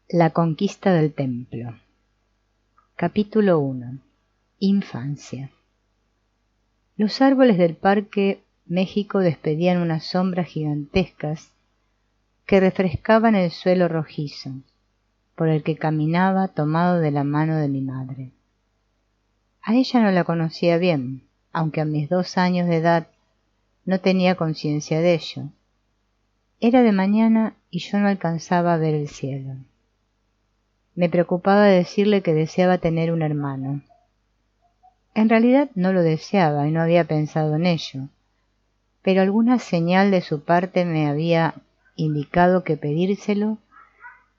La conquista del templo. Capítulo 1. Infancia. Los árboles del Parque México despedían unas sombras gigantescas que refrescaban el suelo rojizo, por el que caminaba tomado de la mano de mi madre. A ella no la conocía bien, aunque a mis 2 años de edad no tenía conciencia de ello. Era de mañana y yo no alcanzaba a ver el cielo. Me preocupaba decirle que deseaba tener un hermano. En realidad no lo deseaba y no había pensado en ello, pero alguna señal de su parte me había indicado que pedírselo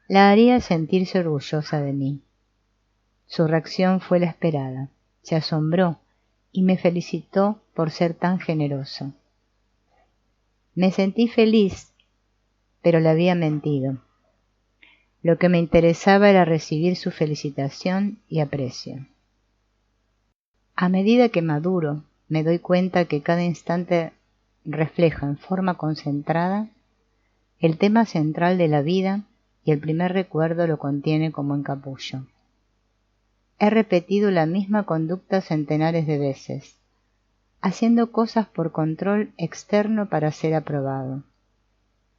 la haría sentirse orgullosa de mí. Su reacción fue la esperada. Se asombró y me felicitó por ser tan generoso. Me sentí feliz, pero le había mentido. Lo que me interesaba era recibir su felicitación y aprecio. A medida que maduro, me doy cuenta que cada instante refleja en forma concentrada el tema central de la vida y el primer recuerdo lo contiene como en capullo. He repetido la misma conducta centenares de veces, haciendo cosas por control externo para ser aprobado.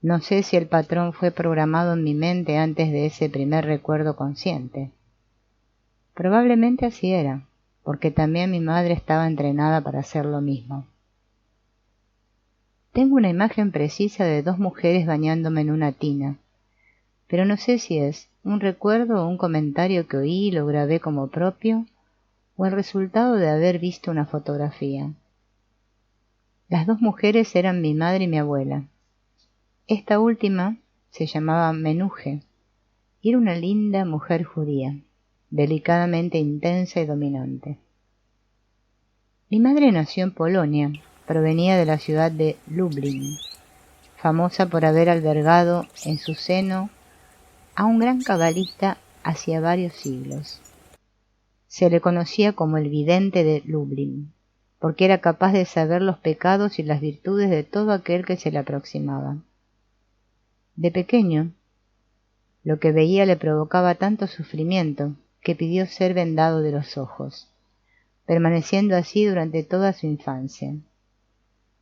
No sé si el patrón fue programado en mi mente antes de ese primer recuerdo consciente. Probablemente así era, porque también mi madre estaba entrenada para hacer lo mismo. Tengo una imagen precisa de 2 mujeres bañándome en una tina, pero no sé si es un recuerdo o un comentario que oí y lo grabé como propio, o el resultado de haber visto una fotografía. Las 2 mujeres eran mi madre y mi abuela. Esta última se llamaba Menuje y era una linda mujer judía, delicadamente intensa y dominante. Mi madre nació en Polonia, provenía de la ciudad de Lublin, famosa por haber albergado en su seno a un gran cabalista hacía varios siglos. Se le conocía como el vidente de Lublin, porque era capaz de saber los pecados y las virtudes de todo aquel que se le aproximaba. De pequeño, lo que veía le provocaba tanto sufrimiento que pidió ser vendado de los ojos, permaneciendo así durante toda su infancia.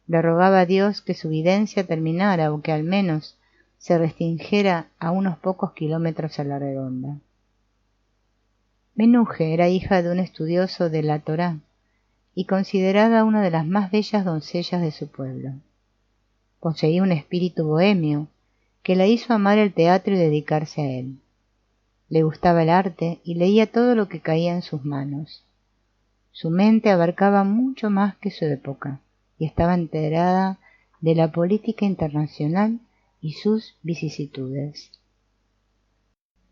Le rogaba a Dios que su videncia terminara o que al menos se restringiera a unos pocos kilómetros a la redonda. Menuje era hija de un estudioso de la Torá y considerada una de las más bellas doncellas de su pueblo. Poseía un espíritu bohemio que la hizo amar el teatro y dedicarse a él. Le gustaba el arte y leía todo lo que caía en sus manos. Su mente abarcaba mucho más que su época y estaba enterada de la política internacional y sus vicisitudes.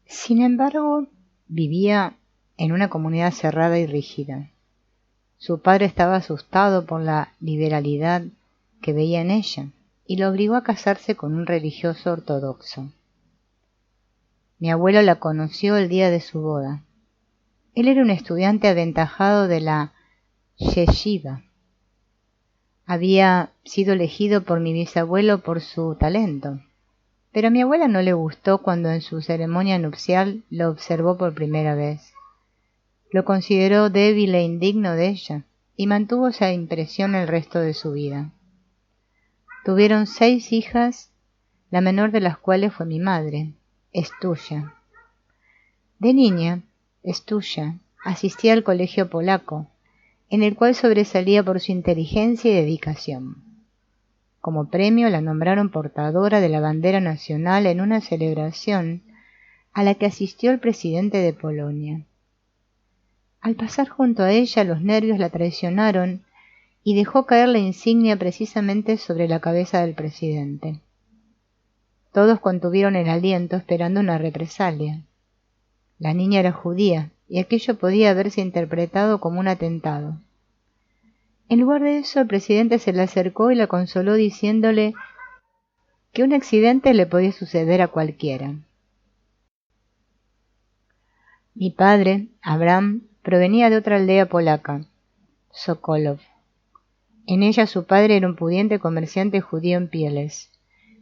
Sin embargo, vivía en una comunidad cerrada y rígida. Su padre estaba asustado por la liberalidad que veía en ella y lo obligó a casarse con un religioso ortodoxo. Mi abuelo la conoció el día de su boda. Él era un estudiante aventajado de la yeshiva. Había sido elegido por mi bisabuelo por su talento, pero a mi abuela no le gustó cuando en su ceremonia nupcial lo observó por primera vez. Lo consideró débil e indigno de ella y mantuvo esa impresión el resto de su vida. Tuvieron 6 hijas, la menor de las cuales fue mi madre, Estuya. De niña, Estuya asistía al colegio polaco, en el cual sobresalía por su inteligencia y dedicación. Como premio la nombraron portadora de la bandera nacional en una celebración a la que asistió el presidente de Polonia. Al pasar junto a ella, los nervios la traicionaron y dejó caer la insignia precisamente sobre la cabeza del presidente. Todos contuvieron el aliento esperando una represalia. La niña era judía y aquello podía haberse interpretado como un atentado. En lugar de eso, el presidente se le acercó y la consoló diciéndole que un accidente le podía suceder a cualquiera. Mi padre, Abraham, provenía de otra aldea polaca, Sokolov. En ella su padre era un pudiente comerciante judío en pieles,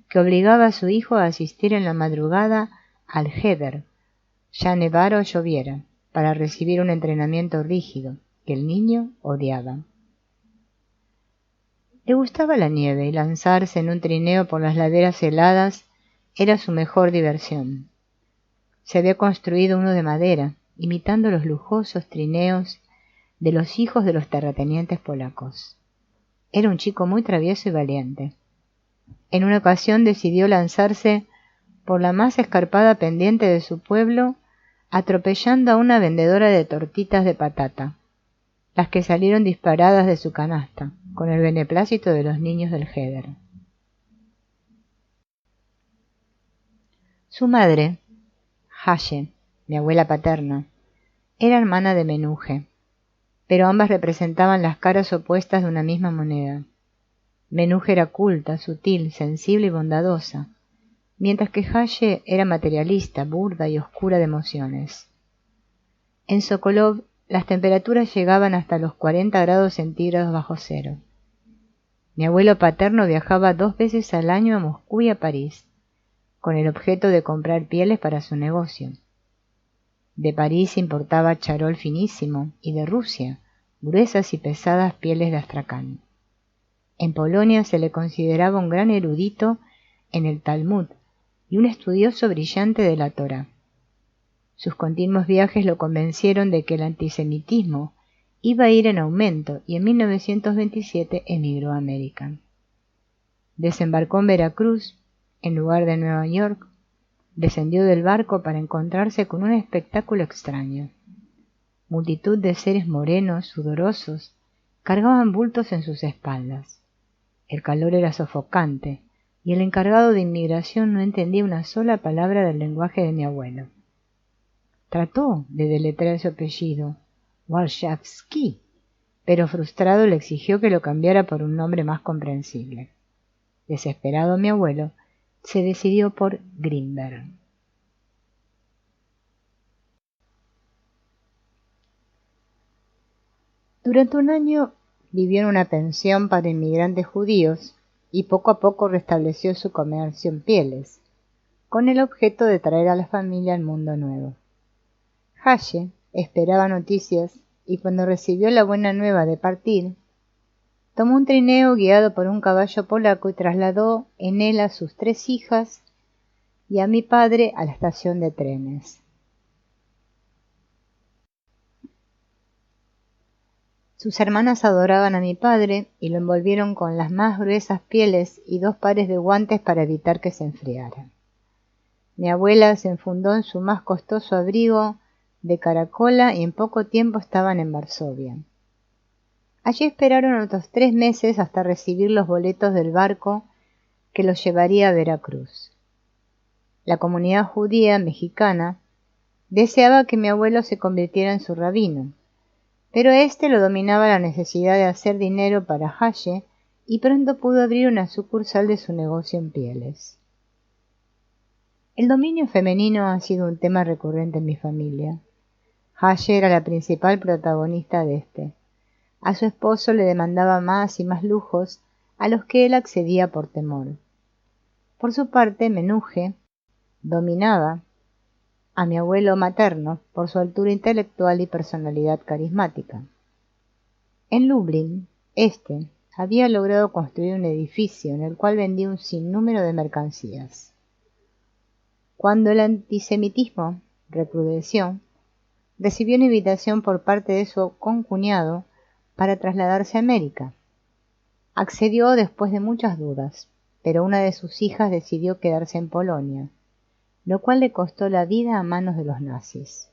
que obligaba a su hijo a asistir en la madrugada al Heder, ya nevara o lloviera, para recibir un entrenamiento rígido que el niño odiaba. Le gustaba la nieve y lanzarse en un trineo por las laderas heladas era su mejor diversión. Se había construido uno de madera, imitando los lujosos trineos de los hijos de los terratenientes polacos. Era un chico muy travieso y valiente. En una ocasión decidió lanzarse por la más escarpada pendiente de su pueblo, atropellando a una vendedora de tortitas de patata, las que salieron disparadas de su canasta, con el beneplácito de los niños del Heder. Su madre, Haye, mi abuela paterna, era hermana de Menuge, pero ambas representaban las caras opuestas de una misma moneda. Menuge era culta, sutil, sensible y bondadosa, mientras que Haye era materialista, burda y oscura de emociones. En Sokolov las temperaturas llegaban hasta los 40 grados centígrados bajo cero. Mi abuelo paterno viajaba 2 veces al año a Moscú y a París, con el objeto de comprar pieles para su negocio. De París importaba charol finísimo y de Rusia gruesas y pesadas pieles de astracán. En Polonia se le consideraba un gran erudito en el Talmud y un estudioso brillante de la Torá. Sus continuos viajes lo convencieron de que el antisemitismo iba a ir en aumento y en 1927 emigró a América. Desembarcó en Veracruz, en lugar de Nueva York. Descendió del barco para encontrarse con un espectáculo extraño. Multitud de seres morenos, sudorosos, cargaban bultos en sus espaldas. El calor era sofocante, y el encargado de inmigración no entendía una sola palabra del lenguaje de mi abuelo. Trató de deletrear su apellido, Warshawski, pero frustrado le exigió que lo cambiara por un nombre más comprensible. Desesperado mi abuelo se decidió por Grinberg. Durante un año vivió en una pensión para inmigrantes judíos y poco a poco restableció su comercio en pieles, con el objeto de traer a la familia al mundo nuevo. Haye esperaba noticias y cuando recibió la buena nueva de partir, tomó un trineo guiado por un caballo polaco y trasladó en él a sus 3 hijas y a mi padre a la estación de trenes. Sus hermanas adoraban a mi padre y lo envolvieron con las más gruesas pieles y 2 pares de guantes para evitar que se enfriara. Mi abuela se enfundó en su más costoso abrigo de caracola y en poco tiempo estaban en Varsovia. Allí esperaron otros 3 meses hasta recibir los boletos del barco que los llevaría a Veracruz. La comunidad judía mexicana deseaba que mi abuelo se convirtiera en su rabino, pero éste lo dominaba la necesidad de hacer dinero para Haye y pronto pudo abrir una sucursal de su negocio en pieles. El dominio femenino ha sido un tema recurrente en mi familia. Haye era la principal protagonista de este. A su esposo le demandaba más y más lujos a los que él accedía por temor. Por su parte, Menuge dominaba a mi abuelo materno por su altura intelectual y personalidad carismática. En Lublin, éste había logrado construir un edificio en el cual vendía un sinnúmero de mercancías. Cuando el antisemitismo recrudeció, recibió una invitación por parte de su concuñado para trasladarse a América. Accedió después de muchas dudas, pero una de sus hijas decidió quedarse en Polonia, lo cual le costó la vida a manos de los nazis.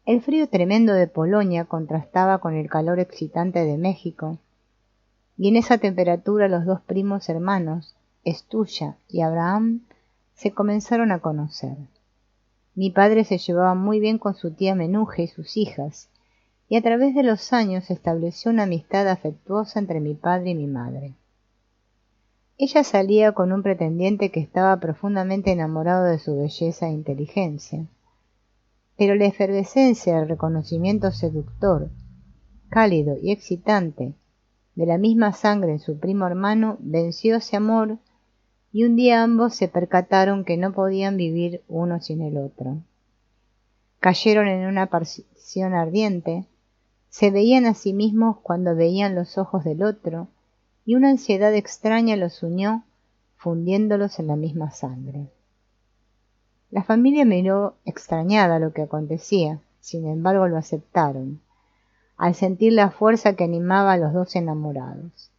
El frío tremendo de Polonia contrastaba con el calor excitante de México, y en esa temperatura los 2 primos hermanos, Stuya y Abraham, se comenzaron a conocer. Mi padre se llevaba muy bien con su tía Menuge y sus hijas, y a través de los años se estableció una amistad afectuosa entre mi padre y mi madre. Ella salía con un pretendiente que estaba profundamente enamorado de su belleza e inteligencia, pero la efervescencia del reconocimiento seductor, cálido y excitante de la misma sangre en su primo hermano venció ese amor y un día ambos se percataron que no podían vivir uno sin el otro. cayeron en una pasión ardiente, se veían a sí mismos cuando veían los ojos del otro, y una ansiedad extraña los unió, fundiéndolos en la misma sangre. La familia miró extrañada lo que acontecía, sin embargo lo aceptaron, al sentir la fuerza que animaba a los dos enamorados.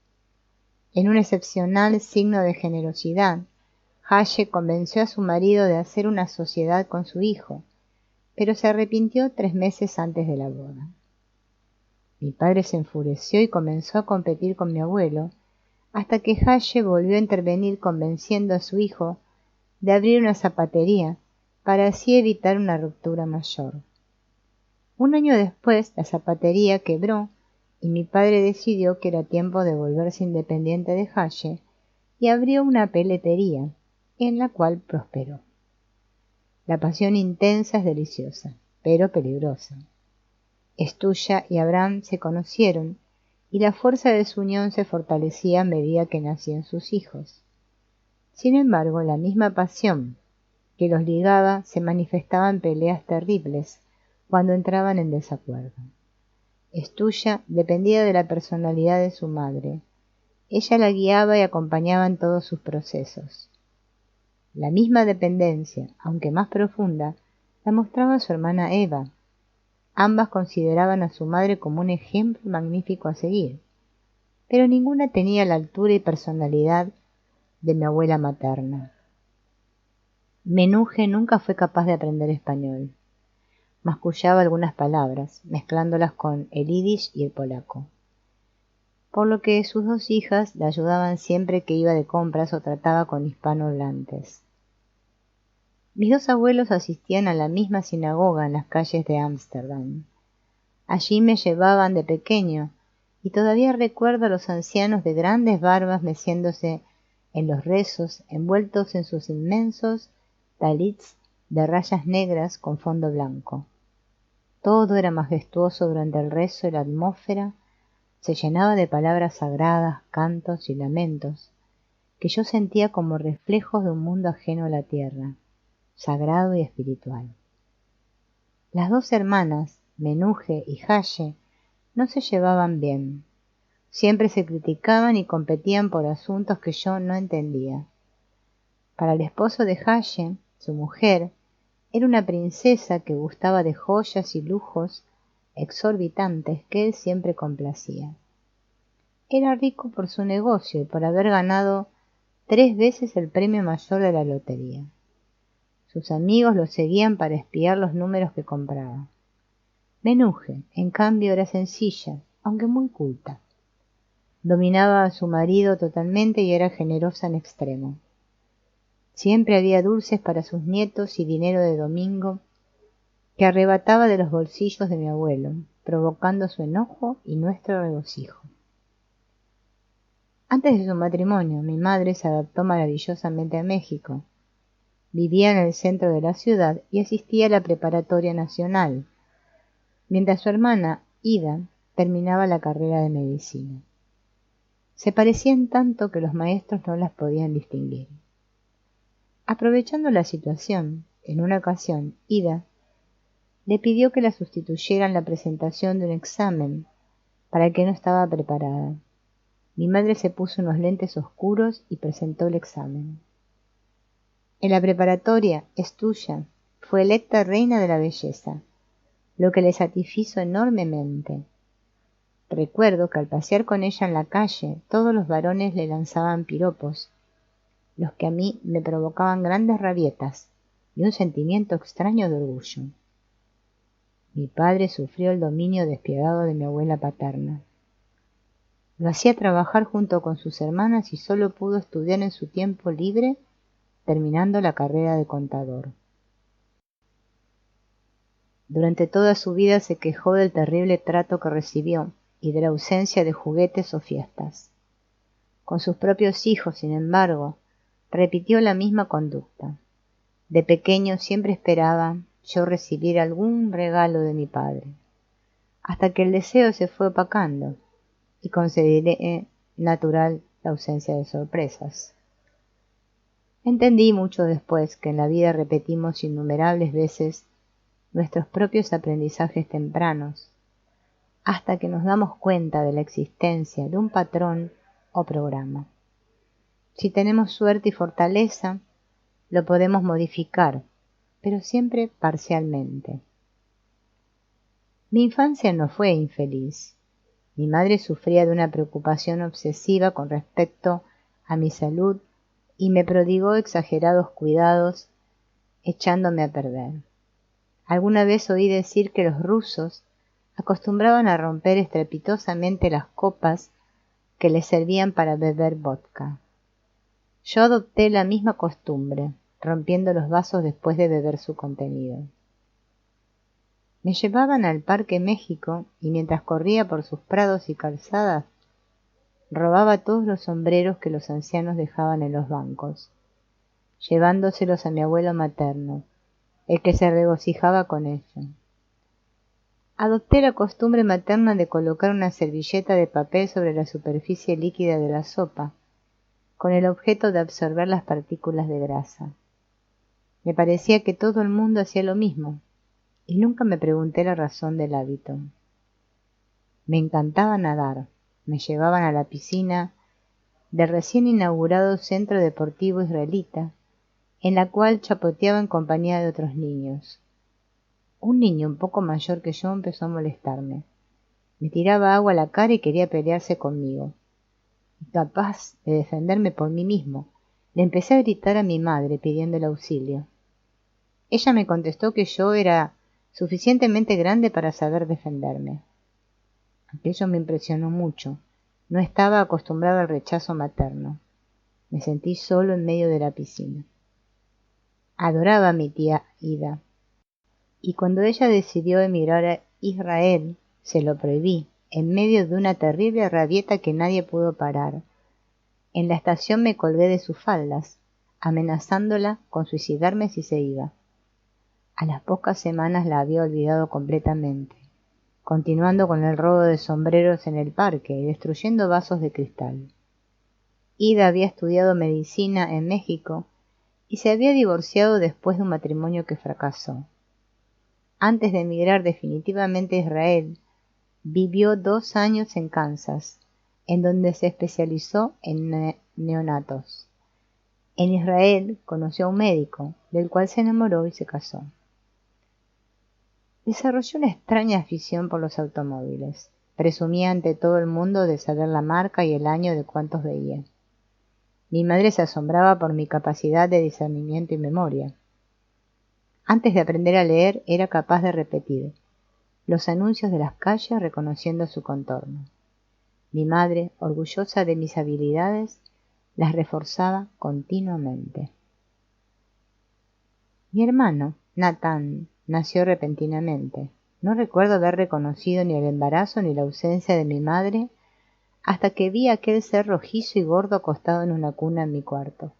En un excepcional signo de generosidad, Haye convenció a su marido de hacer una sociedad con su hijo, pero se arrepintió 3 meses antes de la boda. Mi padre se enfureció y comenzó a competir con mi abuelo, hasta que Haye volvió a intervenir convenciendo a su hijo de abrir una zapatería para así evitar una ruptura mayor. Un año después, la zapatería quebró y mi padre decidió que era tiempo de volverse independiente de Haye y abrió una peletería, en la cual prosperó. La pasión intensa es deliciosa, pero peligrosa. Estuya y Abraham se conocieron y la fuerza de su unión se fortalecía a medida que nacían sus hijos. Sin embargo, la misma pasión que los ligaba se manifestaba en peleas terribles cuando entraban en desacuerdo. Estuya dependía de la personalidad de su madre. Ella la guiaba y acompañaba en todos sus procesos. La misma dependencia, aunque más profunda, la mostraba su hermana Eva. Ambas consideraban a su madre como un ejemplo magnífico a seguir, pero ninguna tenía la altura y personalidad de mi abuela materna. Menuge nunca fue capaz de aprender español. Mascullaba algunas palabras, mezclándolas con el yiddish y el polaco, por lo que sus 2 hijas la ayudaban siempre que iba de compras o trataba con hispanohablantes. Mis 2 abuelos asistían a la misma sinagoga en las calles de Ámsterdam. Allí me llevaban de pequeño, y todavía recuerdo a los ancianos de grandes barbas meciéndose en los rezos, envueltos en sus inmensos talits de rayas negras con fondo blanco. Todo era majestuoso durante el rezo y la atmósfera se llenaba de palabras sagradas, cantos y lamentos, que yo sentía como reflejos de un mundo ajeno a la tierra, sagrado y espiritual. Las 2 hermanas, Menuge y Haye, no se llevaban bien. Siempre se criticaban y competían por asuntos que yo no entendía. Para el esposo de Haye, su mujer, era una princesa que gustaba de joyas y lujos exorbitantes que él siempre complacía. Era rico por su negocio y por haber ganado 3 veces el premio mayor de la lotería. Sus amigos lo seguían para espiar los números que compraba. Menuge, en cambio, era sencilla, aunque muy culta. Dominaba a su marido totalmente y era generosa en extremo. Siempre había dulces para sus nietos y dinero de domingo que arrebataba de los bolsillos de mi abuelo, provocando su enojo y nuestro regocijo. Antes de su matrimonio, mi madre se adaptó maravillosamente a México. Vivía en el centro de la ciudad y asistía a la preparatoria nacional, mientras su hermana, Ida, terminaba la carrera de medicina. Se parecían tanto que los maestros no las podían distinguir. Aprovechando la situación, en una ocasión, Ida le pidió que la sustituyera en la presentación de un examen para el que no estaba preparada. Mi madre se puso unos lentes oscuros y presentó el examen. En la preparatoria, Estuya fue electa reina de la belleza, lo que le satisfizo enormemente. Recuerdo que al pasear con ella en la calle, todos los varones le lanzaban piropos, los que a mí me provocaban grandes rabietas y un sentimiento extraño de orgullo. Mi padre sufrió el dominio despiadado de mi abuela paterna. Lo hacía trabajar junto con sus hermanas y solo pudo estudiar en su tiempo libre, terminando la carrera de contador. Durante toda su vida se quejó del terrible trato que recibió y de la ausencia de juguetes o fiestas. Con sus propios hijos, sin embargo, repitió la misma conducta. De pequeño siempre esperaba yo recibir algún regalo de mi padre, hasta que el deseo se fue opacando y consideré natural la ausencia de sorpresas. Entendí mucho después que en la vida repetimos innumerables veces nuestros propios aprendizajes tempranos, hasta que nos damos cuenta de la existencia de un patrón o programa. Si tenemos suerte y fortaleza, lo podemos modificar, pero siempre parcialmente. Mi infancia no fue infeliz. Mi madre sufría de una preocupación obsesiva con respecto a mi salud y me prodigó exagerados cuidados, echándome a perder. Alguna vez oí decir que los rusos acostumbraban a romper estrepitosamente las copas que les servían para beber vodka. Yo adopté la misma costumbre, rompiendo los vasos después de beber su contenido. Me llevaban al Parque México y mientras corría por sus prados y calzadas, robaba todos los sombreros que los ancianos dejaban en los bancos, llevándoselos a mi abuelo materno, el que se regocijaba con ello. Adopté la costumbre materna de colocar una servilleta de papel sobre la superficie líquida de la sopa, con el objeto de absorber las partículas de grasa. Me parecía que todo el mundo hacía lo mismo, y nunca me pregunté la razón del hábito. Me encantaba nadar. Me llevaban a la piscina del recién inaugurado Centro Deportivo Israelita, en la cual chapoteaba en compañía de otros niños. Un niño un poco mayor que yo empezó a molestarme. Me tiraba agua a la cara y quería pelearse conmigo. Incapaz de defenderme por mí mismo, le empecé a gritar a mi madre pidiendo el auxilio. Ella me contestó que yo era suficientemente grande para saber defenderme. Aquello me impresionó mucho. No estaba acostumbrado al rechazo materno. Me sentí solo en medio de la piscina. Adoraba a mi tía Ida, y cuando ella decidió emigrar a Israel, se lo prohibí, en medio de una terrible rabieta que nadie pudo parar. En la estación me colgué de sus faldas, amenazándola con suicidarme si se iba. A las pocas semanas la había olvidado completamente, continuando con el robo de sombreros en el parque y destruyendo vasos de cristal. Ida había estudiado medicina en México y se había divorciado después de un matrimonio que fracasó. Antes de emigrar definitivamente a Israel, vivió 2 años en Kansas, en donde se especializó en neonatos. En Israel conoció a un médico, del cual se enamoró y se casó. Desarrolló una extraña afición por los automóviles. Presumía ante todo el mundo de saber la marca y el año de cuantos veía. Mi madre se asombraba por mi capacidad de discernimiento y memoria. Antes de aprender a leer, era capaz de repetir los anuncios de las calles reconociendo su contorno. Mi madre, orgullosa de mis habilidades, las reforzaba continuamente. Mi hermano, Nathan, nació repentinamente. No recuerdo haber reconocido ni el embarazo ni la ausencia de mi madre hasta que vi a aquel ser rojizo y gordo acostado en una cuna en mi cuarto.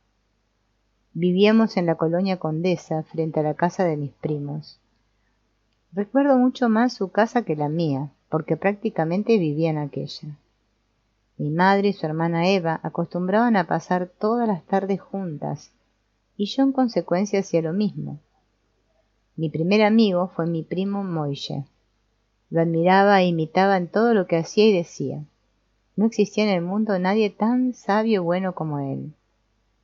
Vivíamos en la colonia Condesa, frente a la casa de mis primos. Recuerdo mucho más su casa que la mía, porque prácticamente vivía en aquella. Mi madre y su hermana Eva acostumbraban a pasar todas las tardes juntas, y yo en consecuencia hacía lo mismo. Mi primer amigo fue mi primo Moishe. Lo admiraba e imitaba en todo lo que hacía y decía. No existía en el mundo nadie tan sabio y bueno como él.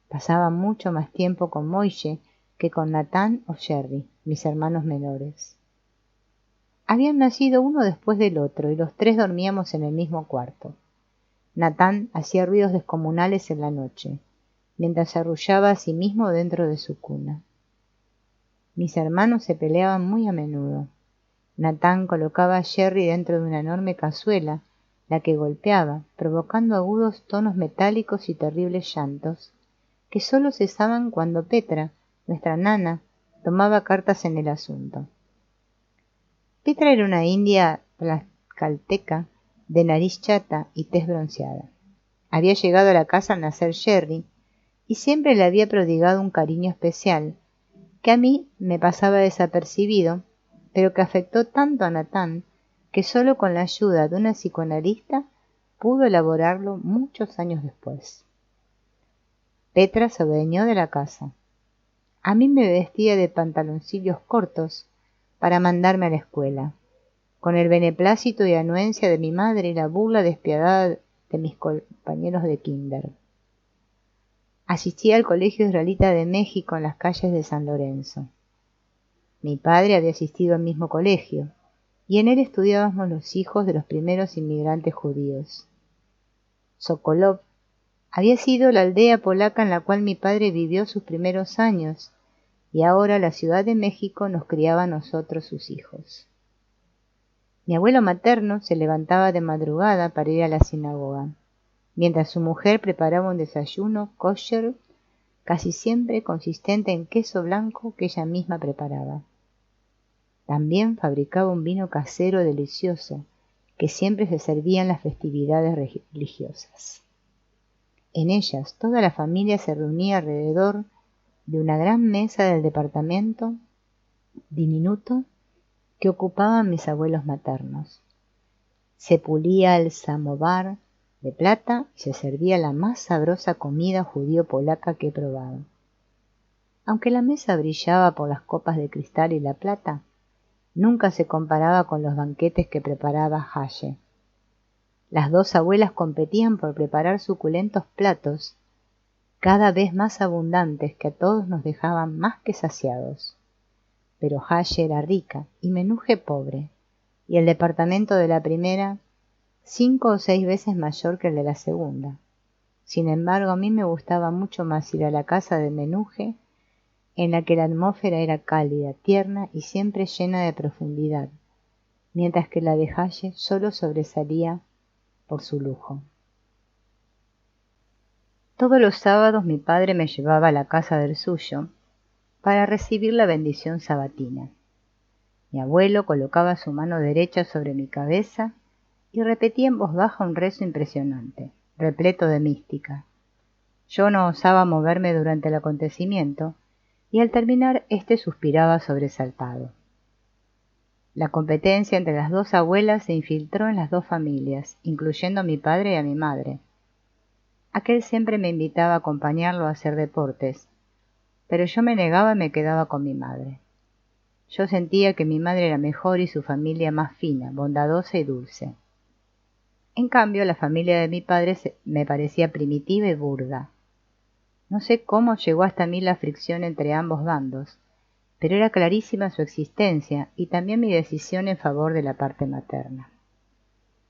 Pasaba mucho más tiempo con Moishe que con Natán o Jerry, mis hermanos menores. Habían nacido uno después del otro y los 3 dormíamos en el mismo cuarto. Natán hacía ruidos descomunales en la noche, mientras se arrullaba a sí mismo dentro de su cuna. Mis hermanos se peleaban muy a menudo. Natán colocaba a Jerry dentro de una enorme cazuela, la que golpeaba, provocando agudos tonos metálicos y terribles llantos, que sólo cesaban cuando Petra, nuestra nana, tomaba cartas en el asunto. Petra era una india tlaxcalteca de nariz chata y tez bronceada. Había llegado a la casa al nacer Jerry y siempre le había prodigado un cariño especial que a mí me pasaba desapercibido, pero que afectó tanto a Natán que solo con la ayuda de una psicoanalista pudo elaborarlo muchos años después. Petra se adueñó de la casa. A mí me vestía de pantaloncillos cortos para mandarme a la escuela, con el beneplácito y anuencia de mi madre y la burla despiadada de mis compañeros de kinder. Asistía al Colegio Israelita de México en las calles de San Lorenzo. Mi padre había asistido al mismo colegio, y en él estudiábamos los hijos de los primeros inmigrantes judíos. Sokolov había sido la aldea polaca en la cual mi padre vivió sus primeros años, y ahora la Ciudad de México nos criaba a nosotros sus hijos. Mi abuelo materno se levantaba de madrugada para ir a la sinagoga, mientras su mujer preparaba un desayuno kosher, casi siempre consistente en queso blanco que ella misma preparaba. También fabricaba un vino casero delicioso, que siempre se servía en las festividades religiosas. En ellas toda la familia se reunía alrededor de una gran mesa del departamento diminuto que ocupaban mis abuelos maternos. Se pulía el samovar de plata y se servía la más sabrosa comida judío-polaca que he probado. Aunque la mesa brillaba por las copas de cristal y la plata, nunca se comparaba con los banquetes que preparaba Haye. Las dos abuelas competían por preparar suculentos platos, cada vez más abundantes, que a todos nos dejaban más que saciados. Pero Haye era rica y Menuje pobre, y el departamento de la primera 5 o 6 veces mayor que el de la segunda. Sin embargo, a mí me gustaba mucho más ir a la casa de Menuje, en la que la atmósfera era cálida, tierna y siempre llena de profundidad, mientras que la de Haye solo sobresalía por su lujo. Todos los sábados mi padre me llevaba a la casa del suyo para recibir la bendición sabatina. Mi abuelo colocaba su mano derecha sobre mi cabeza y repetía en voz baja un rezo impresionante, repleto de mística. Yo no osaba moverme durante el acontecimiento, y al terminar éste suspiraba sobresaltado. La competencia entre las dos abuelas se infiltró en las dos familias, incluyendo a mi padre y a mi madre. Aquel siempre me invitaba a acompañarlo a hacer deportes, pero yo me negaba y me quedaba con mi madre. Yo sentía que mi madre era mejor y su familia más fina, bondadosa y dulce. En cambio, la familia de mi padre me parecía primitiva y burda. No sé cómo llegó hasta mí la fricción entre ambos bandos, pero era clarísima su existencia y también mi decisión en favor de la parte materna.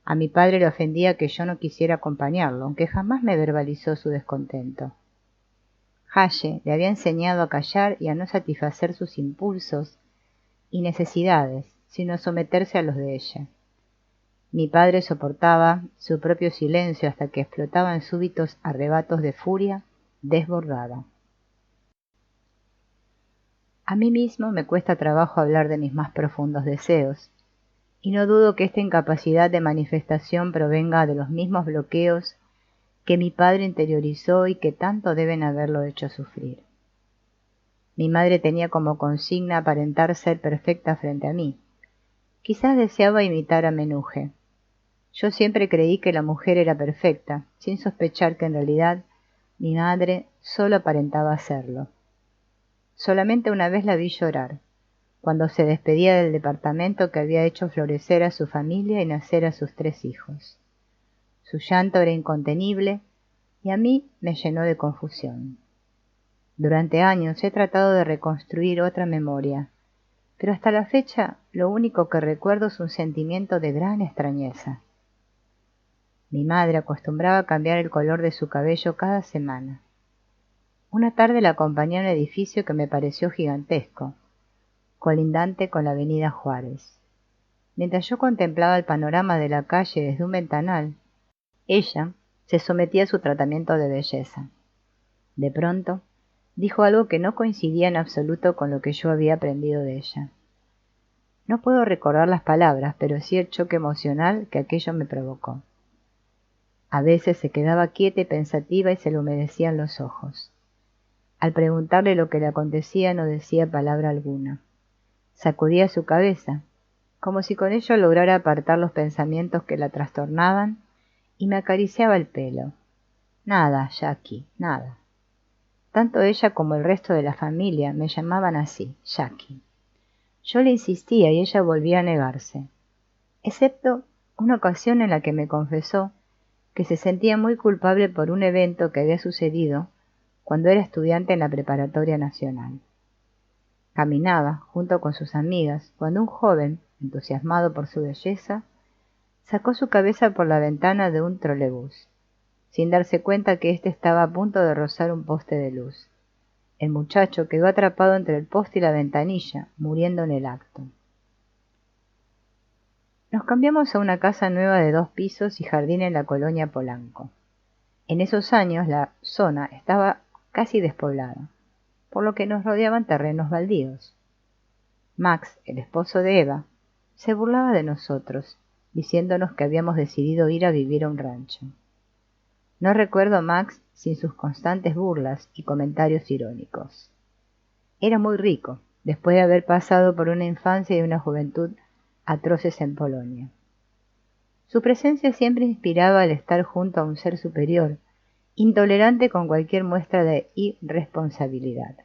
A mi padre le ofendía que yo no quisiera acompañarlo, aunque jamás me verbalizó su descontento. Haye le había enseñado a callar y a no satisfacer sus impulsos y necesidades, sino someterse a los de ella. Mi padre soportaba su propio silencio hasta que explotaba en súbitos arrebatos de furia desbordada. A mí mismo me cuesta trabajo hablar de mis más profundos deseos, y no dudo que esta incapacidad de manifestación provenga de los mismos bloqueos que mi padre interiorizó y que tanto deben haberlo hecho sufrir. Mi madre tenía como consigna aparentar ser perfecta frente a mí. Quizás deseaba imitar a Menuje. Yo siempre creí que la mujer era perfecta, sin sospechar que en realidad mi madre solo aparentaba serlo. Solamente una vez la vi llorar, cuando se despedía del departamento que había hecho florecer a su familia y nacer a sus 3 hijos. Su llanto era incontenible y a mí me llenó de confusión. Durante años he tratado de reconstruir otra memoria, pero hasta la fecha lo único que recuerdo es un sentimiento de gran extrañeza. Mi madre acostumbraba a cambiar el color de su cabello cada semana. Una tarde la acompañé a un edificio que me pareció gigantesco, colindante con la avenida Juárez. Mientras yo contemplaba el panorama de la calle desde un ventanal, ella se sometía a su tratamiento de belleza. De pronto, dijo algo que no coincidía en absoluto con lo que yo había aprendido de ella. No puedo recordar las palabras, pero sí el choque emocional que aquello me provocó. A veces se quedaba quieta y pensativa y se le humedecían los ojos. Al preguntarle lo que le acontecía no decía palabra alguna. Sacudía su cabeza, como si con ello lograra apartar los pensamientos que la trastornaban, y me acariciaba el pelo. Nada, Jackie, nada. Tanto ella como el resto de la familia me llamaban así, Jackie. Yo le insistía y ella volvía a negarse, excepto una ocasión en la que me confesó que se sentía muy culpable por un evento que había sucedido cuando era estudiante en la Preparatoria Nacional. Caminaba junto con sus amigas cuando un joven, entusiasmado por su belleza, sacó su cabeza por la ventana de un trolebús, sin darse cuenta que éste estaba a punto de rozar un poste de luz. El muchacho quedó atrapado entre el poste y la ventanilla, muriendo en el acto. Nos cambiamos a una casa nueva de 2 pisos y jardín en la colonia Polanco. En esos años la zona estaba casi despoblada, por lo que nos rodeaban terrenos baldíos. Max, el esposo de Eva, se burlaba de nosotros, diciéndonos que habíamos decidido ir a vivir a un rancho. No recuerdo a Max sin sus constantes burlas y comentarios irónicos. Era muy rico, después de haber pasado por una infancia y una juventud atroces en Polonia. Su presencia siempre inspiraba al estar junto a un ser superior, intolerante con cualquier muestra de irresponsabilidad.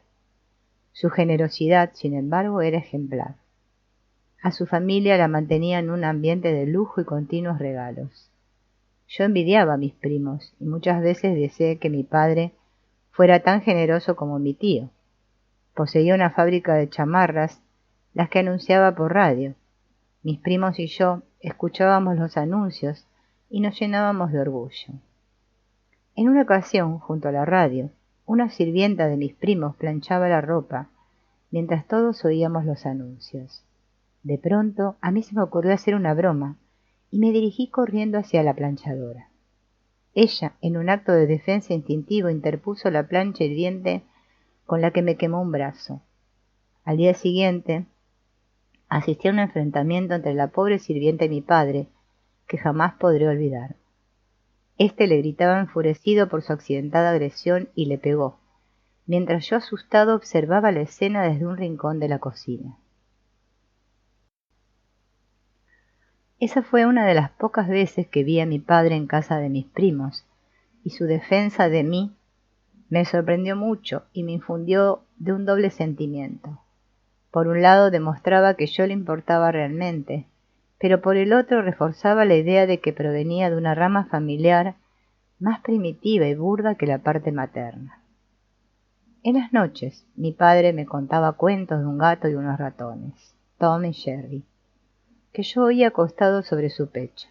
Su generosidad, sin embargo, era ejemplar. A su familia la mantenía en un ambiente de lujo y continuos regalos. Yo envidiaba a mis primos y muchas veces deseé que mi padre fuera tan generoso como mi tío. Poseía una fábrica de chamarras, las que anunciaba por radio. Mis primos y yo escuchábamos los anuncios y nos llenábamos de orgullo. En una ocasión, junto a la radio, una sirvienta de mis primos planchaba la ropa, mientras todos oíamos los anuncios. De pronto, a mí se me ocurrió hacer una broma, y me dirigí corriendo hacia la planchadora. Ella, en un acto de defensa instintivo, interpuso la plancha hirviente con la que me quemó un brazo. Al día siguiente, asistí a un enfrentamiento entre la pobre sirvienta y mi padre, que jamás podré olvidar. Este le gritaba enfurecido por su accidentada agresión y le pegó, mientras yo asustado observaba la escena desde un rincón de la cocina. Esa fue una de las pocas veces que vi a mi padre en casa de mis primos, y su defensa de mí me sorprendió mucho y me infundió de un doble sentimiento. Por un lado demostraba que yo le importaba realmente, pero por el otro reforzaba la idea de que provenía de una rama familiar más primitiva y burda que la parte materna. En las noches, mi padre me contaba cuentos de un gato y unos ratones, Tom y Jerry, que yo oía acostado sobre su pecho.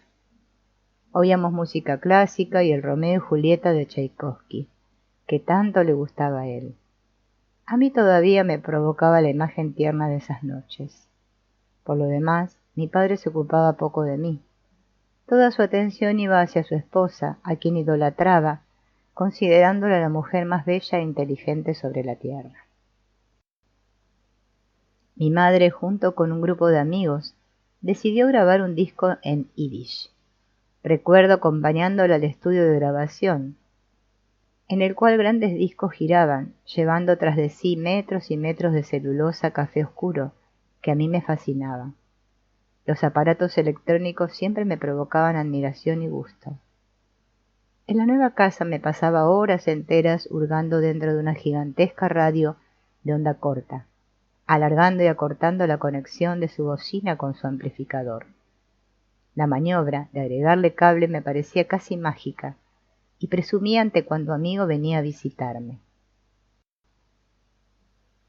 Oíamos música clásica y el Romeo y Julieta de Tchaikovsky, que tanto le gustaba a él. A mí todavía me provocaba la imagen tierna de esas noches. Por lo demás, mi padre se ocupaba poco de mí. Toda su atención iba hacia su esposa, a quien idolatraba, considerándola la mujer más bella e inteligente sobre la tierra. Mi madre, junto con un grupo de amigos, decidió grabar un disco en yiddish. Recuerdo acompañándola al estudio de grabación, en el cual grandes discos giraban, llevando tras de sí metros y metros de celulosa café oscuro, que a mí me fascinaba. Los aparatos electrónicos siempre me provocaban admiración y gusto. En la nueva casa me pasaba horas enteras hurgando dentro de una gigantesca radio de onda corta, alargando y acortando la conexión de su bocina con su amplificador. La maniobra de agregarle cable me parecía casi mágica, y presumía ante cuando amigo venía a visitarme.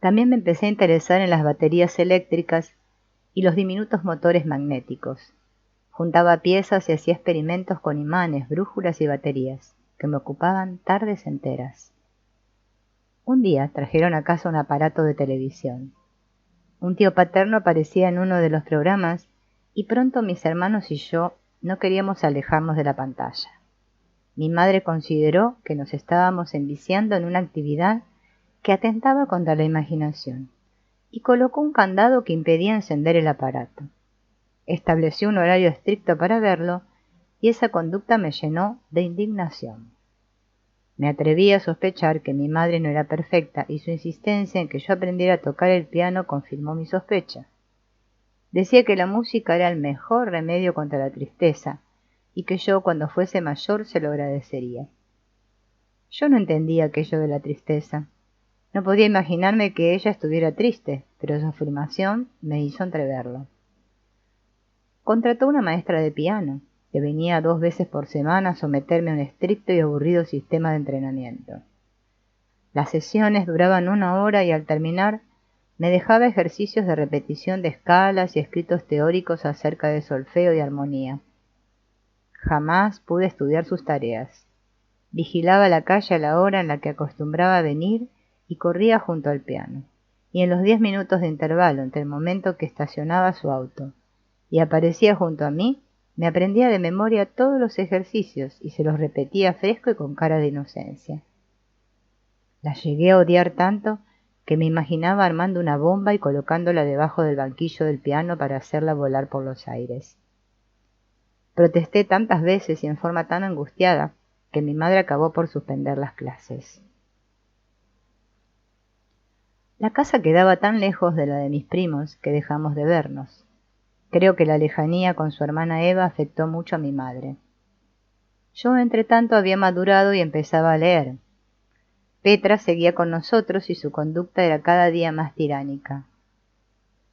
También me empecé a interesar en las baterías eléctricas y los diminutos motores magnéticos. Juntaba piezas y hacía experimentos con imanes, brújulas y baterías, que me ocupaban tardes enteras. Un día trajeron a casa un aparato de televisión. Un tío paterno aparecía en uno de los programas y pronto mis hermanos y yo no queríamos alejarnos de la pantalla. Mi madre consideró que nos estábamos enviciando en una actividad que atentaba contra la imaginación y colocó un candado que impedía encender el aparato. Estableció un horario estricto para verlo y esa conducta me llenó de indignación. Me atreví a sospechar que mi madre no era perfecta y su insistencia en que yo aprendiera a tocar el piano confirmó mi sospecha. Decía que la música era el mejor remedio contra la tristeza y que yo, cuando fuese mayor, se lo agradecería. Yo no entendía aquello de la tristeza. No podía imaginarme que ella estuviera triste, pero su afirmación me hizo entreverlo. Contrató una maestra de piano, que venía 2 veces por semana a someterme a un estricto y aburrido sistema de entrenamiento. Las sesiones duraban 1 hora y al terminar me dejaba ejercicios de repetición de escalas y escritos teóricos acerca de solfeo y armonía. Jamás pude estudiar sus tareas. Vigilaba la calle a la hora en la que acostumbraba a venir y corría junto al piano. Y en los 10 minutos de intervalo entre el momento que estacionaba su auto y aparecía junto a mí, me aprendía de memoria todos los ejercicios y se los repetía fresco y con cara de inocencia. La llegué a odiar tanto que me imaginaba armando una bomba y colocándola debajo del banquillo del piano para hacerla volar por los aires. Protesté tantas veces y en forma tan angustiada que mi madre acabó por suspender las clases. La casa quedaba tan lejos de la de mis primos que dejamos de vernos. Creo que la lejanía con su hermana Eva afectó mucho a mi madre. Yo, entretanto, había madurado y empezaba a leer. Petra seguía con nosotros y su conducta era cada día más tiránica.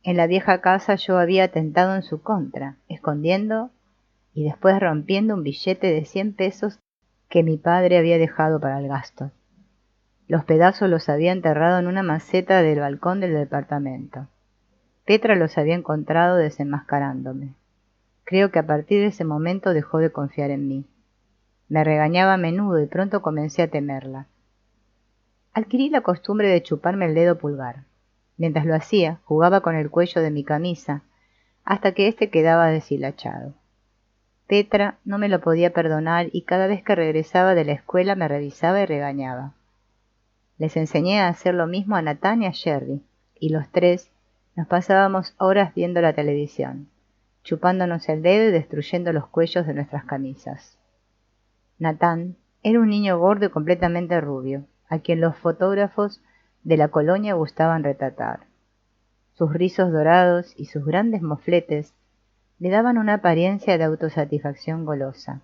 En la vieja casa yo había atentado en su contra, escondiendo y después rompiendo un billete de 100 pesos que mi padre había dejado para el gasto. Los pedazos los había enterrado en una maceta del balcón del departamento. Petra los había encontrado desenmascarándome. Creo que a partir de ese momento dejó de confiar en mí. Me regañaba a menudo y pronto comencé a temerla. Adquirí la costumbre de chuparme el dedo pulgar. Mientras lo hacía, jugaba con el cuello de mi camisa, hasta que éste quedaba deshilachado. Petra no me lo podía perdonar y cada vez que regresaba de la escuela me revisaba y regañaba. Les enseñé a hacer lo mismo a Natán y a Jerry, y los tres nos pasábamos horas viendo la televisión, chupándonos el dedo y destruyendo los cuellos de nuestras camisas. Natán era un niño gordo y completamente rubio, a quien los fotógrafos de la colonia gustaban retratar. Sus rizos dorados y sus grandes mofletes le daban una apariencia de autosatisfacción golosa.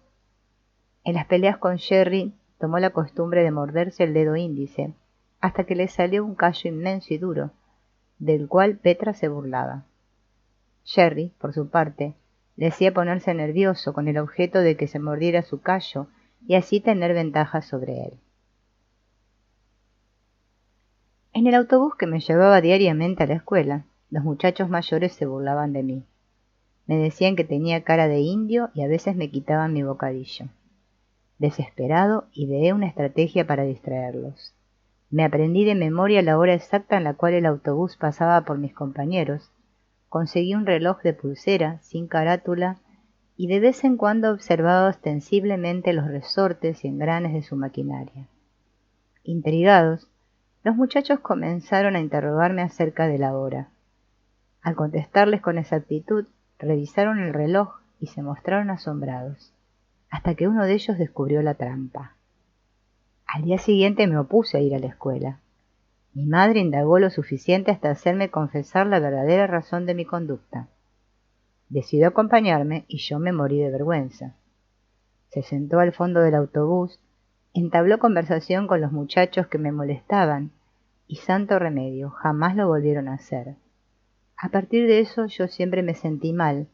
En las peleas con Jerry tomó la costumbre de morderse el dedo índice, hasta que le salió un callo inmenso y duro, del cual Petra se burlaba. Jerry, por su parte, le hacía ponerse nervioso con el objeto de que se mordiera su callo y así tener ventaja sobre él. En el autobús que me llevaba diariamente a la escuela, los muchachos mayores se burlaban de mí. Me decían que tenía cara de indio y a veces me quitaban mi bocadillo. Desesperado, ideé una estrategia para distraerlos. Me aprendí de memoria la hora exacta en la cual el autobús pasaba por mis compañeros, conseguí un reloj de pulsera sin carátula y de vez en cuando observaba ostensiblemente los resortes y engranes de su maquinaria. Intrigados, los muchachos comenzaron a interrogarme acerca de la hora. Al contestarles con exactitud, revisaron el reloj y se mostraron asombrados, hasta que uno de ellos descubrió la trampa. Al día siguiente me opuse a ir a la escuela. Mi madre indagó lo suficiente hasta hacerme confesar la verdadera razón de mi conducta. Decidió acompañarme y yo me morí de vergüenza. Se sentó al fondo del autobús, entabló conversación con los muchachos que me molestaban y santo remedio, jamás lo volvieron a hacer. A partir de eso yo siempre me sentí mal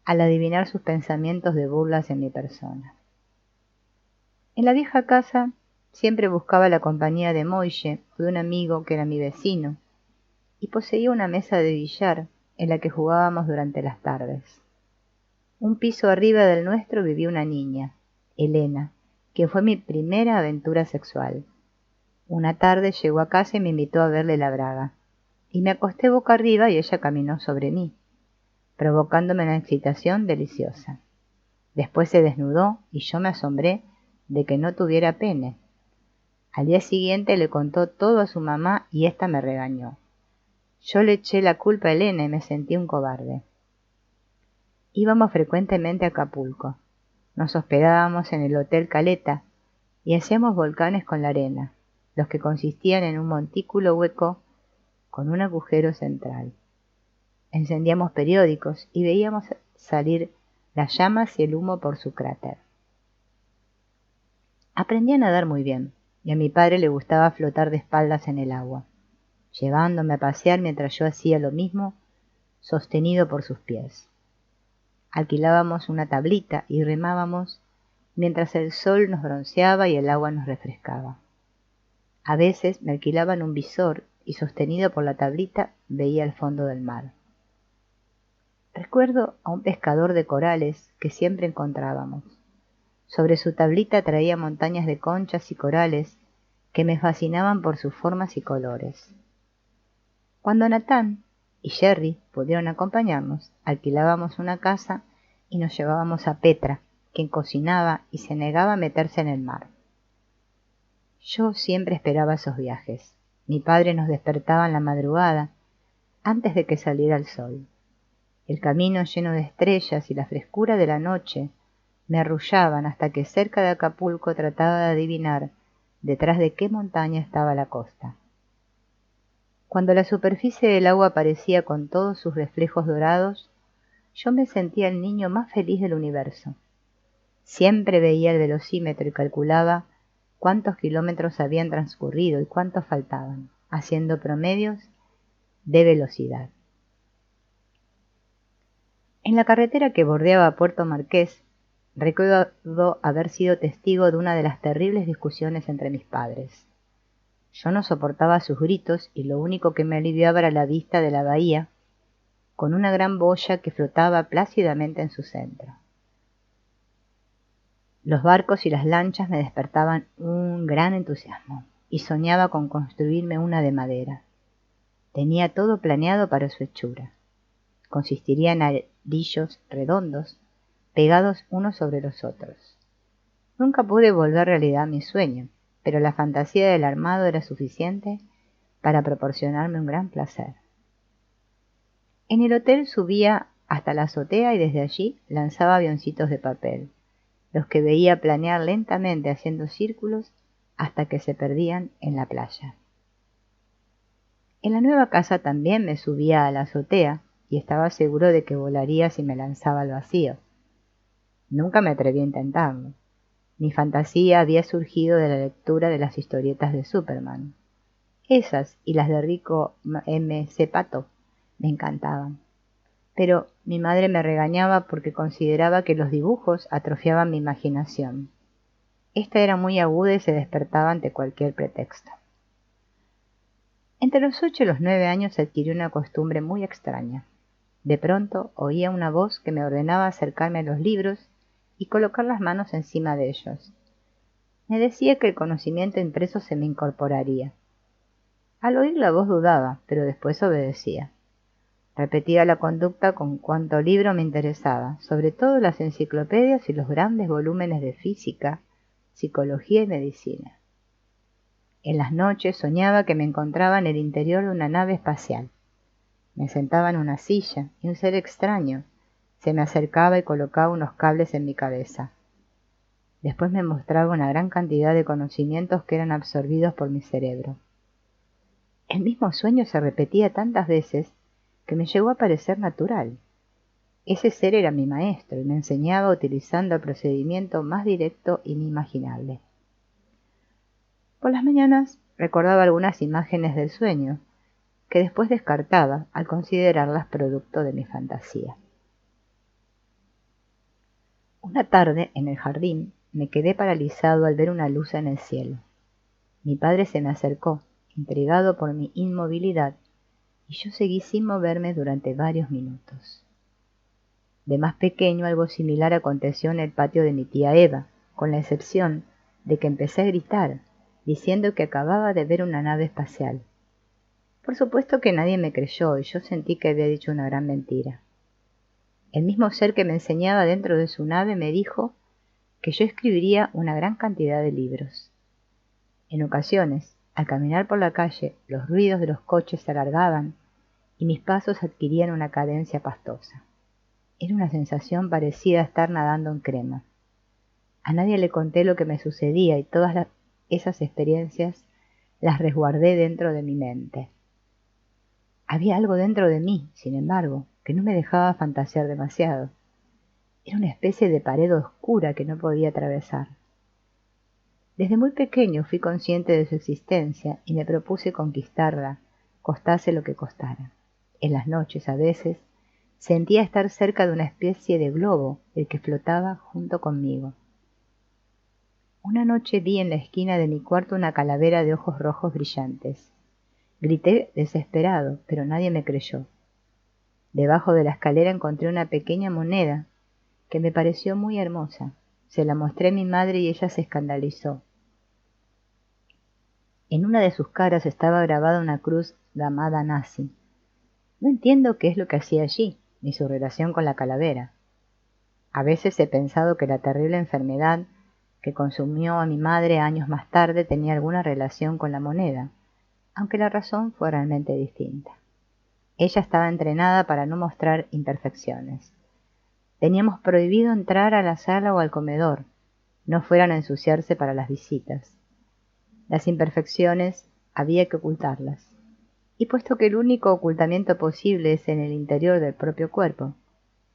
al adivinar sus pensamientos de burlas en mi persona. En la vieja casa siempre buscaba la compañía de Moille o de un amigo que era mi vecino, y poseía una mesa de billar en la que jugábamos durante las tardes. Un piso arriba del nuestro vivía una niña, Elena, que fue mi primera aventura sexual. Una tarde llegó a casa y me invitó a verle la braga, y me acosté boca arriba y ella caminó sobre mí, provocándome una excitación deliciosa. Después se desnudó y yo me asombré de que no tuviera pene. Al día siguiente le contó todo a su mamá y ésta me regañó. Yo le eché la culpa a Elena y me sentí un cobarde. Íbamos frecuentemente a Acapulco. Nos hospedábamos en el Hotel Caleta y hacíamos volcanes con la arena, los que consistían en un montículo hueco con un agujero central. Encendíamos periódicos y veíamos salir las llamas y el humo por su cráter. Aprendí a nadar muy bien, y a mi padre le gustaba flotar de espaldas en el agua. llevándome a pasear mientras yo hacía lo mismo, sostenido por sus pies. Alquilábamos una tablita y remábamos mientras el sol nos bronceaba y el agua nos refrescaba. A veces me alquilaban un visor y sostenido por la tablita veía el fondo del mar. Recuerdo a un pescador de corales que siempre encontrábamos. Sobre su tablita traía montañas de conchas y corales que me fascinaban por sus formas y colores. Cuando Natán y Jerry pudieron acompañarnos, alquilábamos una casa y nos llevábamos a Petra, quien cocinaba y se negaba a meterse en el mar. Yo siempre esperaba esos viajes. Mi padre nos despertaba en la madrugada, antes de que saliera el sol. El camino lleno de estrellas y la frescura de la noche me arrullaban hasta que cerca de Acapulco trataba de adivinar detrás de qué montaña estaba la costa. Cuando la superficie del agua aparecía con todos sus reflejos dorados, yo me sentía el niño más feliz del universo. Siempre veía el velocímetro y calculaba cuántos kilómetros habían transcurrido y cuántos faltaban, haciendo promedios de velocidad. En la carretera que bordeaba Puerto Marqués, recuerdo haber sido testigo de una de las terribles discusiones entre mis padres. Yo no soportaba sus gritos y lo único que me aliviaba era la vista de la bahía, con una gran boya que flotaba plácidamente en su centro. Los barcos y las lanchas me despertaban un gran entusiasmo y soñaba con construirme una de madera. Tenía todo planeado para su hechura. Consistiría en ladrillos redondos, pegados unos sobre los otros. Nunca pude volver realidad mi sueño, pero la fantasía del armado era suficiente para proporcionarme un gran placer. En el hotel subía hasta la azotea y desde allí lanzaba avioncitos de papel, los que veía planear lentamente haciendo círculos hasta que se perdían en la playa. En la nueva casa también me subía a la azotea y estaba seguro de que volaría si me lanzaba al vacío. Nunca me atreví a intentarlo. Mi fantasía había surgido de la lectura de las historietas de Superman. Esas y las de Rico M. C. Pato me encantaban. Pero mi madre me regañaba porque consideraba que los dibujos atrofiaban mi imaginación. Esta era muy aguda y se despertaba ante cualquier pretexto. Entre los 8 y los 9 años adquirí una costumbre muy extraña. De pronto oía una voz que me ordenaba acercarme a los libros y colocar las manos encima de ellos. Me decía que el conocimiento impreso se me incorporaría. Al oír la voz dudaba, pero después obedecía. Repetía la conducta con cuanto libro me interesaba, sobre todo las enciclopedias y los grandes volúmenes de física, psicología y medicina. En las noches soñaba que me encontraba en el interior de una nave espacial. Me sentaba en una silla y un ser extraño se me acercaba y colocaba unos cables en mi cabeza. Después me mostraba una gran cantidad de conocimientos que eran absorbidos por mi cerebro. El mismo sueño se repetía tantas veces que me llegó a parecer natural. Ese ser era mi maestro y me enseñaba utilizando el procedimiento más directo e inimaginable. Por las mañanas recordaba algunas imágenes del sueño, que después descartaba al considerarlas producto de mi fantasía. Una tarde, en el jardín, me quedé paralizado al ver una luz en el cielo. Mi padre se me acercó, intrigado por mi inmovilidad, y yo seguí sin moverme durante varios minutos. De más pequeño algo similar aconteció en el patio de mi tía Eva, con la excepción de que empecé a gritar, diciendo que acababa de ver una nave espacial. Por supuesto que nadie me creyó y yo sentí que había dicho una gran mentira. El mismo ser que me enseñaba dentro de su nave me dijo que yo escribiría una gran cantidad de libros. En ocasiones, al caminar por la calle, los ruidos de los coches se alargaban y mis pasos adquirían una cadencia pastosa. Era una sensación parecida a estar nadando en crema. A nadie le conté lo que me sucedía y todas esas experiencias las resguardé dentro de mi mente. Había algo dentro de mí, sin embargo, que no me dejaba fantasear demasiado. Era una especie de pared oscura que no podía atravesar. Desde muy pequeño fui consciente de su existencia y me propuse conquistarla costase lo que costara. En las noches, a veces, sentía estar cerca de una especie de globo, el que flotaba junto conmigo. Una noche vi en la esquina de mi cuarto una calavera de ojos rojos brillantes. Grité desesperado, pero nadie me creyó. Debajo de la escalera encontré una pequeña moneda que me pareció muy hermosa. Se la mostré a mi madre y ella se escandalizó. En una de sus caras estaba grabada una cruz llamada nazi. No entiendo qué es lo que hacía allí, ni su relación con la calavera. A veces he pensado que la terrible enfermedad que consumió a mi madre años más tarde tenía alguna relación con la moneda, aunque la razón fue realmente distinta. Ella estaba entrenada para no mostrar imperfecciones. Teníamos prohibido entrar a la sala o al comedor, no fueran a ensuciarse para las visitas. Las imperfecciones había que ocultarlas. Y puesto que el único ocultamiento posible es en el interior del propio cuerpo,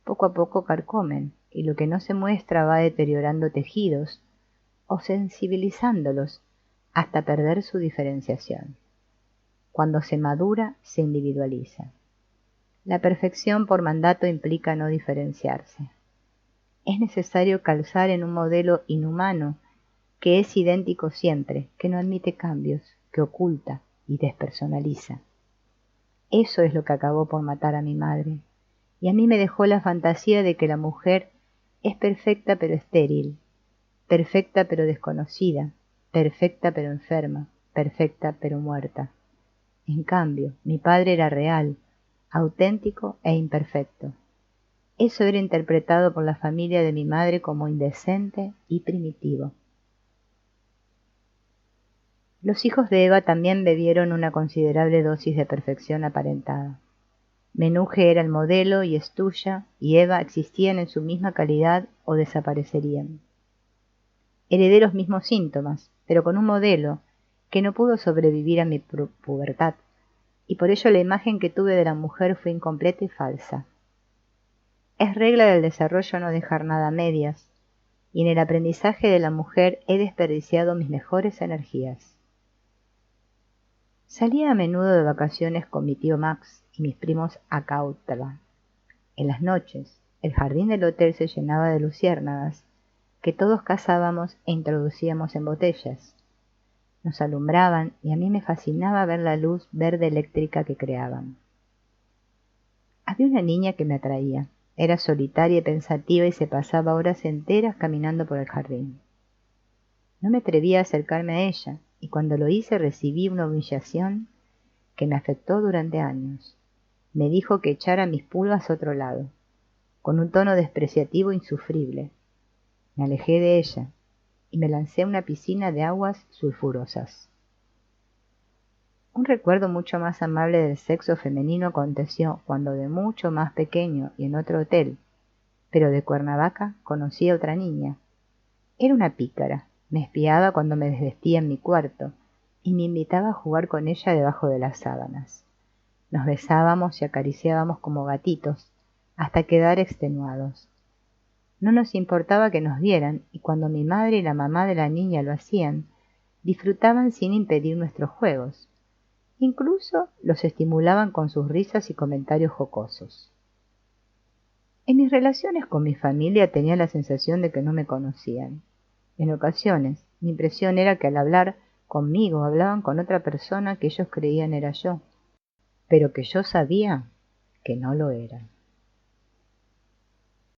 poco a poco carcomen, y lo que no se muestra va deteriorando tejidos o sensibilizándolos hasta perder su diferenciación. Cuando se madura, se individualiza. La perfección por mandato implica no diferenciarse. Es necesario calzar en un modelo inhumano que es idéntico siempre, que no admite cambios, que oculta y despersonaliza. Eso es lo que acabó por matar a mi madre, y a mí me dejó la fantasía de que la mujer es perfecta pero estéril, perfecta pero desconocida, perfecta pero enferma, perfecta pero muerta. En cambio, mi padre era real, auténtico e imperfecto. Eso era interpretado por la familia de mi madre como indecente y primitivo. Los hijos de Eva también bebieron una considerable dosis de perfección aparentada. Menuge era el modelo y Estuya y Eva existían en su misma calidad o desaparecerían. Heredé los mismos síntomas, pero con un modelo que no pudo sobrevivir a mi pubertad, y por ello la imagen que tuve de la mujer fue incompleta y falsa. Es regla del desarrollo no dejar nada a medias, y en el aprendizaje de la mujer he desperdiciado mis mejores energías. Salía a menudo de vacaciones con mi tío Max y mis primos a Cautla. En las noches, el jardín del hotel se llenaba de luciérnagas, que todos cazábamos e introducíamos en botellas. Nos alumbraban y a mí me fascinaba ver la luz verde eléctrica que creaban. Había una niña que me atraía. Era solitaria y pensativa y se pasaba horas enteras caminando por el jardín. No me atrevía a acercarme a ella, y cuando lo hice recibí una humillación que me afectó durante años. Me dijo que echara mis pulgas a otro lado, con un tono despreciativo insufrible. Me alejé de ella y me lancé a una piscina de aguas sulfurosas. Un recuerdo mucho más amable del sexo femenino aconteció cuando de mucho más pequeño y en otro hotel, pero de Cuernavaca, conocí a otra niña. Era una pícara, me espiaba cuando me desvestía en mi cuarto y me invitaba a jugar con ella debajo de las sábanas. Nos besábamos y acariciábamos como gatitos hasta quedar extenuados. No nos importaba que nos vieran y cuando mi madre y la mamá de la niña lo hacían, disfrutaban sin impedir nuestros juegos. Incluso los estimulaban con sus risas y comentarios jocosos. En mis relaciones con mi familia tenía la sensación de que no me conocían. En ocasiones, mi impresión era que al hablar conmigo hablaban con otra persona que ellos creían era yo, pero que yo sabía que no lo era.